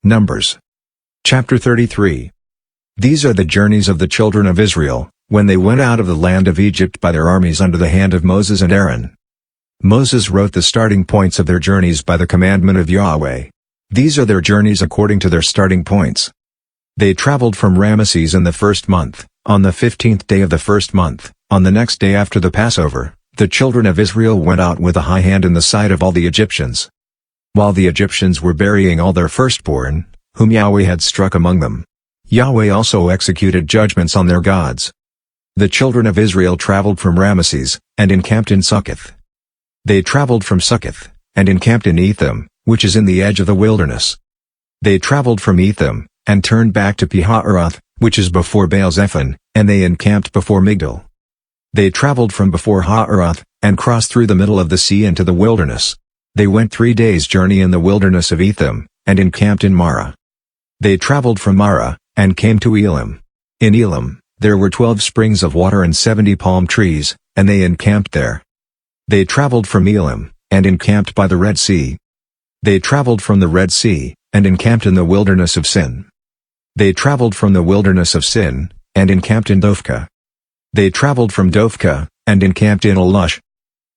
Numbers. Chapter 33. These are the journeys of the children of Israel, when they went out of the land of Egypt by their armies under the hand of Moses and Aaron. Moses wrote the starting points of their journeys by the commandment of Yahweh. These are their journeys according to their starting points. They traveled from Ramesses in the first month, on the 15th day of the first month, on the next day after the Passover. The children of Israel went out with a high hand in the sight of all the Egyptians. While the Egyptians were burying all their firstborn, whom Yahweh had struck among them, Yahweh also executed judgments on their gods. The children of Israel traveled from Ramesses, and encamped in Succoth. They traveled from Succoth, and encamped in Etham, which is in the edge of the wilderness. They traveled from Etham, and turned back to Pihahiroth, which is before Baal-zephon, and they encamped before Migdol. They traveled from before Hahiroth, and crossed through the middle of the sea into the wilderness. They went 3 days' journey in the wilderness of Etham, and encamped in Marah. They traveled from Marah, and came to Elim. In Elim, there were 12 springs of water and 70 palm trees, and they encamped there. They traveled from Elim, and encamped by the Red Sea. They traveled from the Red Sea, and encamped in the wilderness of Sin. They traveled from the wilderness of Sin, and encamped in Dophkah. They traveled from Dophkah, and encamped in Elush.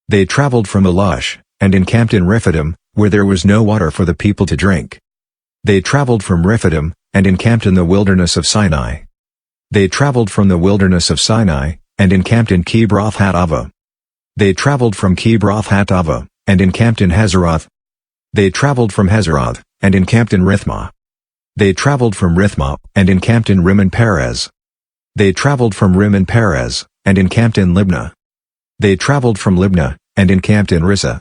They traveled from Elush, and encamped in Rephidim, where there was no water for the people to drink. They traveled from Rephidim, and encamped in the wilderness of Sinai. They traveled from the wilderness of Sinai, and encamped in Kibroth-Hattaavah. They traveled from Kibroth-Hattaavah, and encamped in Hazeroth. They traveled from Hazeroth, and encamped in Rithmah. They traveled from Rithmah, and encamped in Rimmon-Perez. They traveled from Rimmon-Perez, and encamped in Libnah. They traveled from Libnah, and encamped in Rissah.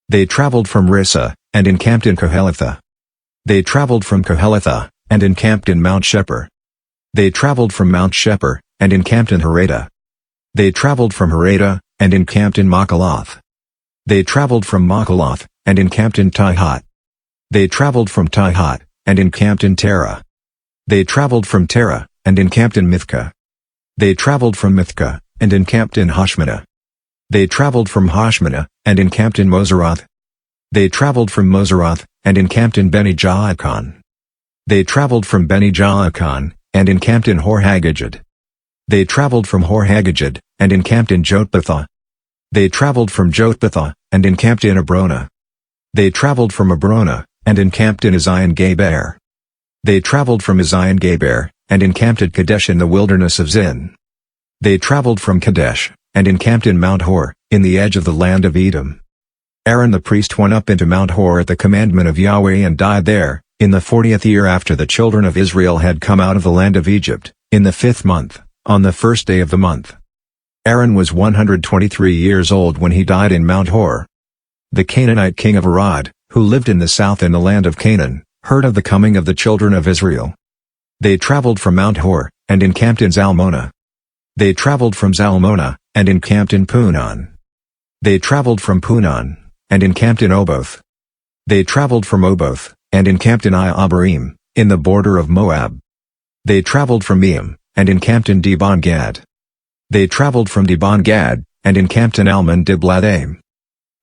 They traveled from Rissah, and encamped in Koheletha. They traveled from Koheletha, and encamped in Mount Shepher. They traveled from Mount Shepher, and encamped in Harada. They traveled from Harada, and encamped in Machaloth. They traveled from Machaloth, and encamped in Tihat. They traveled from Tihat, and encamped in Terah. They traveled from Terah, and encamped in Mithkah. They traveled from Mithkah, and encamped in Hashmanah. They traveled from Hashmanah, and encamped in Moseroth. They traveled from Moseroth, and encamped in Beni-Jaakon. They traveled from Beni-Jaakon, and encamped in Hor-Haggidgad. They traveled from Hor-Haggidgad, and encamped in Jotbathah. They traveled from Jotbathah, and encamped in Abrona. They traveled from Abrona, and encamped in Ezion-Geber. They traveled from Ezion-Geber, and encamped at Kadesh in the wilderness of Zin. They traveled from Kadesh, and encamped in Mount Hor, in the edge of the land of Edom. Aaron the priest went up into Mount Hor at the commandment of Yahweh and died there, in the 40th year after the children of Israel had come out of the land of Egypt, in the 5th month, on the 1st day of the month. Aaron was 123 years old when he died in Mount Hor. The Canaanite king of Arad, who lived in the south in the land of Canaan, heard of the coming of the children of Israel. They traveled from Mount Hor, and encamped in Zalmonah. They traveled from Zalmonah, and encamped in Punon. They traveled from Punon, and encamped in Oboth. They traveled from Oboth, and encamped in Iabarim, in the border of Moab. They traveled from Meam, and encamped in Dibon-Gad. They traveled from Dibon-Gad, and encamped in Almon-Diblathaim.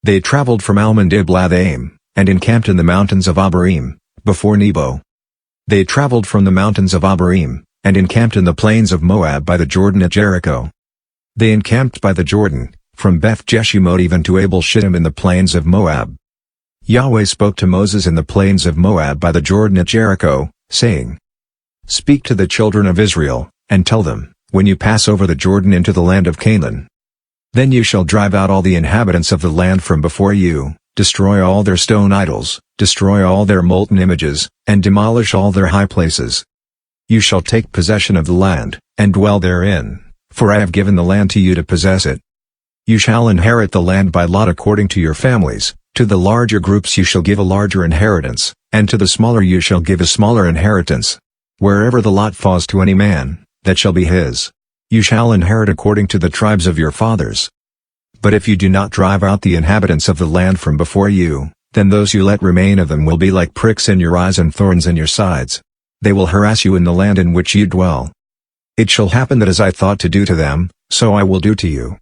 They traveled from Almon-Diblathaim, and encamped in the mountains of Abarim, before Nebo. They traveled from the mountains of Abarim, and encamped in the plains of Moab by the Jordan at Jericho. They encamped by the Jordan, from Beth-Jeshimoth even to Abel-Shittim in the plains of Moab. Yahweh spoke to Moses in the plains of Moab by the Jordan at Jericho, saying, "Speak to the children of Israel, and tell them, when you pass over the Jordan into the land of Canaan, then you shall drive out all the inhabitants of the land from before you, destroy all their stone idols, destroy all their molten images, and demolish all their high places. You shall take possession of the land, and dwell therein, for I have given the land to you to possess it. You shall inherit the land by lot according to your families. To the larger groups you shall give a larger inheritance, and to the smaller you shall give a smaller inheritance. Wherever the lot falls to any man, that shall be his. You shall inherit according to the tribes of your fathers. But if you do not drive out the inhabitants of the land from before you, then those you let remain of them will be like pricks in your eyes and thorns in your sides. They will harass you in the land in which you dwell. It shall happen that as I thought to do to them, so I will do to you.